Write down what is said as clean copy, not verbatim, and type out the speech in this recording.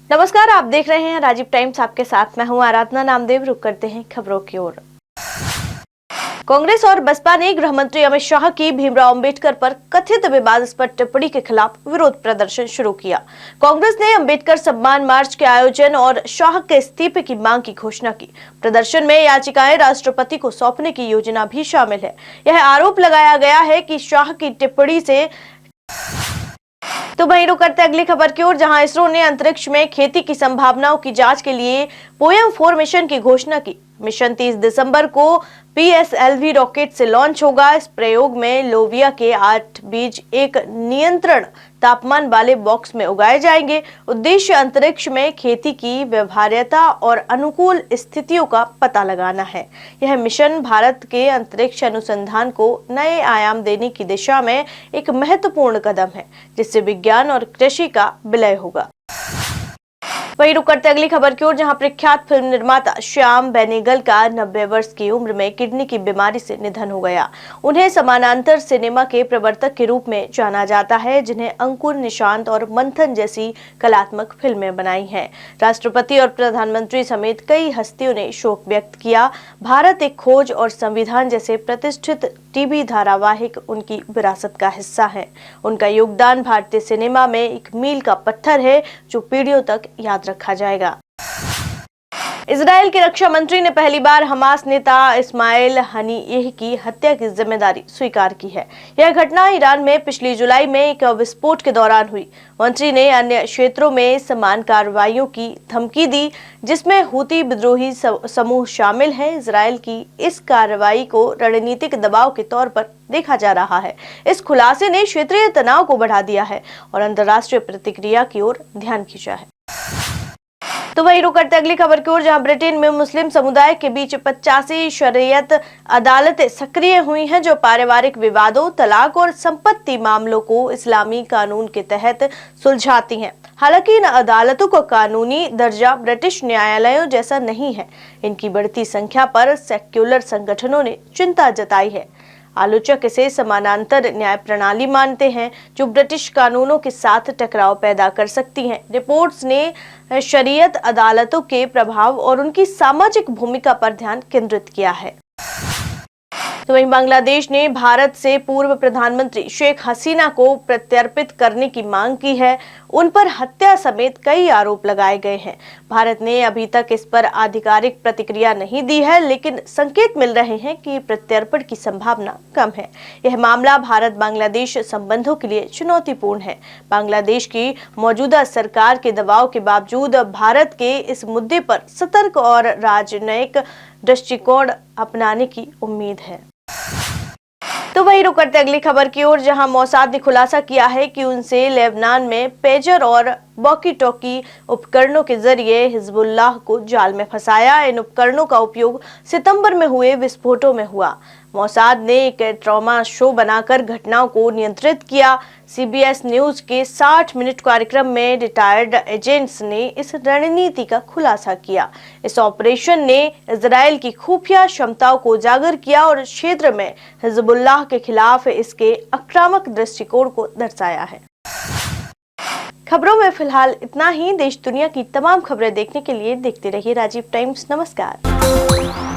नमस्कार, आप देख रहे हैं राजीव टाइम्स। आपके साथ मैं हूं आराधना नामदेव। रुक करते हैं खबरों की ओर। कांग्रेस और बसपा ने गृह मंत्री अमित शाह की भीमराव अंबेडकर पर कथित विवादास्पद टिप्पणी के खिलाफ विरोध प्रदर्शन शुरू किया। कांग्रेस ने अंबेडकर सम्मान मार्च के आयोजन और शाह के इस्तीफे की मांग की घोषणा की। प्रदर्शन में याचिकाएं राष्ट्रपति को सौंपने की योजना भी शामिल है। यह आरोप लगाया गया है कि शाह की टिप्पणी से तो वहीं रुक करते अगली खबर की ओर, जहां इसरो ने अंतरिक्ष में खेती की संभावनाओं की जांच के लिए पोएम-4 मिशन की घोषणा की। मिशन 30 दिसंबर को PSLV रॉकेट से लॉन्च होगा। इस प्रयोग में लोबिया के 8 बीज एक नियंत्रण तापमान वाले बॉक्स में उगाए जाएंगे। उद्देश्य अंतरिक्ष में खेती की व्यवहार्यता और अनुकूल स्थितियों का पता लगाना है। यह मिशन भारत के अंतरिक्ष अनुसंधान को नए आयाम देने की दिशा में एक महत्वपूर्ण कदम है, जिससे विज्ञान और कृषि का विलय होगा। वहीं रुक करते अगली खबर की ओर, जहां प्रख्यात फिल्म निर्माता श्याम बेनेगल का 90 वर्ष की उम्र में किडनी की बीमारी से निधन हो गया। उन्हें समानांतर सिनेमा के प्रवर्तक के रूप में जाना जाता है, जिन्हें अंकुर, निशांत और मंथन जैसी कलात्मक फिल्में बनाई हैं। राष्ट्रपति और प्रधानमंत्री समेत कई हस्तियों ने शोक व्यक्त किया। भारत एक खोज और संविधान जैसे प्रतिष्ठित टीवी धारावाहिक उनकी विरासत का हिस्सा है। उनका योगदान भारतीय सिनेमा में एक मील का पत्थर है, जो पीढ़ियों तक याद रखा जाएगा। इजराइल के रक्षा मंत्री ने पहली बार हमास नेता इस्माइल हनीयह की हत्या की जिम्मेदारी स्वीकार की है। यह घटना ईरान में पिछली जुलाई में एक विस्फोट के दौरान हुई। मंत्री ने अन्य क्षेत्रों में समान कार्रवाइयों की धमकी दी, जिसमें हूती विद्रोही समूह शामिल हैं। इजराइल की इस कार्रवाई को रणनीतिक दबाव के तौर पर देखा जा रहा है। इस खुलासे ने क्षेत्रीय तनाव को बढ़ा दिया है और अंतर्राष्ट्रीय प्रतिक्रिया की ओर ध्यान खींचा है। तो वही रुक करते अगली खबर की ओर, जहां ब्रिटेन में मुस्लिम समुदाय के बीच 85 शरीयत अदालतें सक्रिय हुई हैं, जो पारिवारिक विवादों, तलाक और संपत्ति मामलों को इस्लामी कानून के तहत सुलझाती हैं। हालांकि इन अदालतों का कानूनी दर्जा ब्रिटिश न्यायालयों जैसा नहीं है। इनकी बढ़ती संख्या पर सेक्युलर संगठनों ने चिंता जताई है। आलोचक इसे समानांतर न्याय प्रणाली मानते हैं, जो ब्रिटिश कानूनों के साथ टकराव पैदा कर सकती हैं। रिपोर्ट्स ने शरीयत अदालतों के प्रभाव और उनकी सामाजिक भूमिका पर ध्यान केंद्रित किया है। तो वहीं बांग्लादेश ने भारत से पूर्व प्रधानमंत्री शेख हसीना को प्रत्यर्पित करने की मांग की है। उन पर हत्या समेत कई आरोप लगाए गए हैं। भारत ने अभी तक इस पर आधिकारिक प्रतिक्रिया नहीं दी है, लेकिन संकेत मिल रहे हैं कि प्रत्यर्पण की संभावना कम है। यह मामला भारत बांग्लादेश संबंधों के लिए चुनौतीपूर्ण है। बांग्लादेश की मौजूदा सरकार के दबाव के बावजूद भारत के इस मुद्दे पर सतर्क और राजनयिक दृष्टिकोण अपनाने की उम्मीद है। तो वही रुक करते अगली खबर की ओर, जहां मोसाद ने खुलासा किया है कि उनसे लेबनान में पेजर और वॉकी टॉकी उपकरणों के जरिए हिजबुल्लाह को जाल में फंसाया। इन उपकरणों का उपयोग सितंबर में हुए विस्फोटों में हुआ। मोसाद ने एक ट्रॉमा शो बनाकर घटनाओं को नियंत्रित किया। CBS न्यूज के 60 मिनट कार्यक्रम में रिटायर्ड एजेंट्स ने इस रणनीति का खुलासा किया। इस ऑपरेशन ने इजराइल की खुफिया क्षमताओं को उजागर किया और क्षेत्र में हिजबुल्लाह के खिलाफ इसके आक्रामक दृष्टिकोण को दर्शाया है। खबरों में फिलहाल इतना ही। देश दुनिया की तमाम खबरें देखने के लिए देखते रहिए राजीव टाइम्स। नमस्कार।